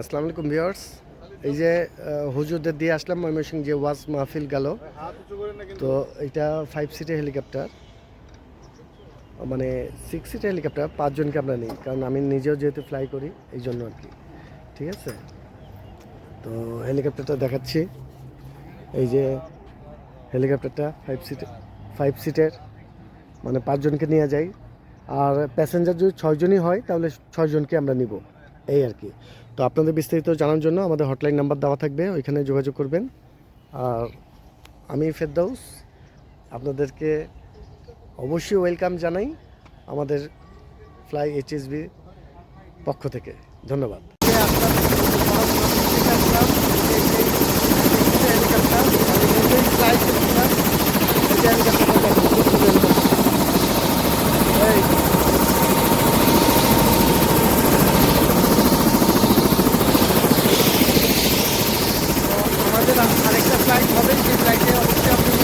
আসসালামু আলাইকুম ভিউয়ার্স, এই যে হুজুরদের দিয়ে আসলাম ময়মনসিংহ যে ওয়াজ মাহফিল গেল। তো এটা 5 সিটের হেলিকপ্টার, মানে 6 সিটের হেলিকপ্টার, 5 জনকে আমরা নিই, কারণ আমি নিজেও যেহেতু ফ্লাই করি এই জন্য আর কি। ঠিক আছে, তো হেলিকপ্টারটা দেখাচ্ছি। এই যে হেলিকপ্টারটা 5 সিটের, মানে 5 জনকে নিয়ে যাই। আর প্যাসেঞ্জার যদি 6 জনই হয় তাহলে 6 জনকে আমরা নিব, এই আর কি। তো আপনাদের বিস্তারিত জানার জন্য আমাদের হটলাইন নাম্বার দেওয়া থাকবে, ওইখানে যোগাযোগ করবেন। আর আমি ফেরদৌস আপনাদেরকে অবশ্যই ওয়েলকাম জানাই আমাদের ফ্লাই এইচএসবি পক্ষ থেকে। ধন্যবাদ। আমাদের আরেকটা ফ্লাইট হবে, সেই ফ্লাইটে অবশ্যই